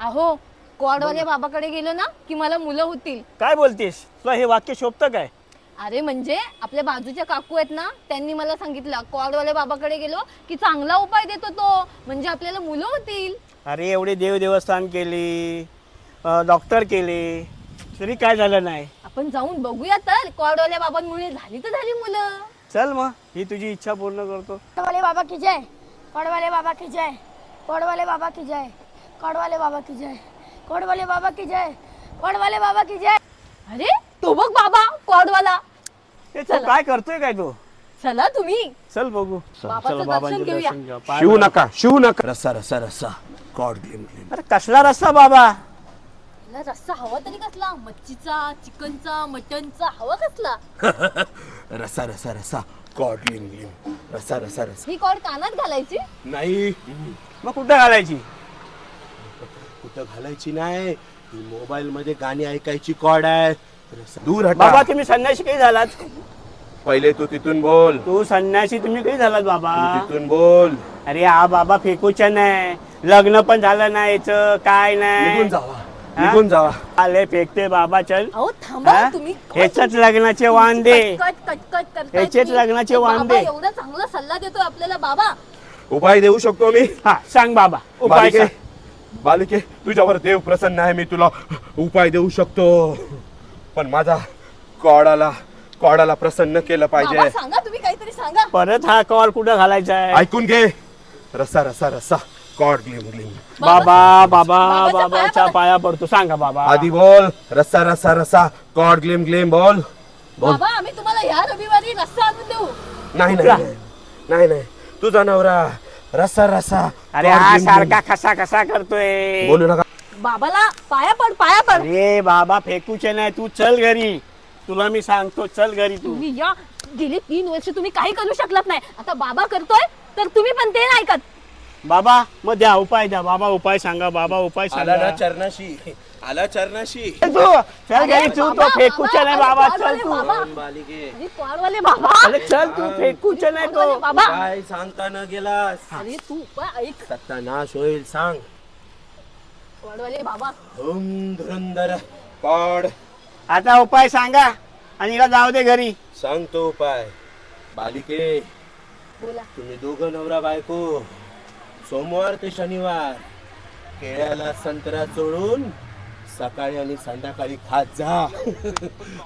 अहो कॉडवाले बाबाकडे गेलो ना की मला मुलं होतील. काय बोलतेस? तुला हे वाक्य शोभतं काय? अरे म्हणजे आपल्या बाजूच्या काकू आहेत ना, त्यांनी मला सांगितलं कॉडवाले बाबाकडे गेलो की चांगला उपाय देतो तो, म्हणजे आपल्याला मुलं होतील. अरे एवढे देवस्थान केले, डॉक्टर केले, तरी काय झालं नाही. आपण जाऊन बघूया तर कॉडवाल्या बाबांमुळे झाली तर झाली मुलं. चल मग ही तुझी इच्छा पूर्ण करतो. कड़वाले बाबा की जय, कड़वाले बाबा की जय, कड़वाले बाबा की जय, कड़वाले बाबा की जय, कड़वाले बाबा की जय, कड़वाले बाबा की जय. अरे तो बघ बाबा कॉडवाला. ए, तो काय करतोय काय तो? चला तुम्ही चल बघू. बाबाचं दर्शन घेऊया. शिव नका शिव नका. रस्सा रस्सा रस्सा गॉड ग्लिम ग्लिम. अरे कसला रस्ता बाबा? तुला रस्सा हवा तरी कसला? मच्छीचा, चिकनचा, मटनचा हवा कसला? रस्सा रस्सा रस्सा गॉड ग्लिम ग्लिम. रस्सा रस्सा रस्सा. ही कॉड कानात घालायची? नाही मग कुठं घालायची? कुठं घालायची नाही. मोबाईल मध्ये गाणी ऐकायची कॉड आहे. रस्सा दूर हटा. बाबा तुम्ही संन्यासी काही झालात? पहिले तू तिथून बोल. तू संन्यासी तुम्ही काही झालात बाबा? तू तिथून बोल. अरे हा बाबा फेकूच्या नाही, लग्न पण झालं नाही याचं, काय निघून नाही. जावा निघून जावा. आले फेकते बाबा. चल अहो थांबा हा? तुम्ही. ह्याच्याच लग्नाचे वांदे. कट कट कट करताय ह्याचेच तुम्ही. लग्नाचे बाबा वांदे. एवढा चांगला सल्ला देतोय आपल्याला बाबा. उपाय देऊ शकतो मी. हा सांग बाबा उपाय बालिके सांग. बालिके तुझ्यावर देव प्रसन्न आहे. मी तुला उपाय देऊ शकतो, पण माझा कॉडाला प्रसन्न केलं बाबा पाहिजे. सांगा तुम्ही काहीतरी सांगा. परत हा कॉल कुठं घालायचा आहे? ऐकून घे. रस्सा रस्सा रस्सा कॉड ग्लिम ग्लिम. बाबा बाबा बाबाच्या बाबाच्या पाया पडतो. सांगा बाबा. आधी बोल. रस्सा रस्सा रस्सा कॉड ग्लिम ग्लिम बोल. बोल. बाबा आम्ही तुम्हाला ह्या रविवारी रस्सा आणून देऊ. नाही कुठला? नाही नाही नाही तुझा नवरा रस्सा रस्सा अरे कॉड हा ग्लिम ग्लिम. सारखा कसा कसा करतोय? बोलू नका. बाबाला पाया पड पाया पड. अरे बाबा फेकूचे नाही, तू चल घरी. तुला मी सांगतो चल घरी तू. तुम्ही या गेली 3 वर्ष तुम्ही काही करू शकलात नाही. आता बाबा करतोय तर तुम्ही पण ते नाही ऐकत. बाबा मग द्या उपाय द्या. बाबा उपाय सांगा. बाबा उपाय आला ना सांगा. चरणाशी आला चरणाशी. चल तू चल घरी तू. तो फेकूचे नाही बाबा. चल तू. बालिके अरे कॉडवाले बाबा. अरे चल तू. फेकूचे नाही तो. बाबा काय सांगता न गेलास. अरे तू उपाय ऐक. सत्यानाश होईल. सांग. कॉडवाले बाबा. ओम धुरंधर कॉड. आता उपाय सांगा आणि हिला जाऊ दे घरी. सांगतो उपाय. बालिके बोला. तुम्ही दोघं नवरा बायको सोमवार ते शनिवार केळ्याला संत्रा चोळून सकाळी आणि संध्याकाळी खात जा.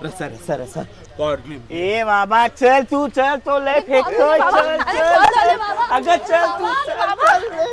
रसा रसा रसा कॉड ग्लिम. ए बाबा चल तू. चल तो लय फेकतोय. चल अरे चल कॉडवाले चल. बाबा. अगं चल तू. बाबा, चल बाबा. चल.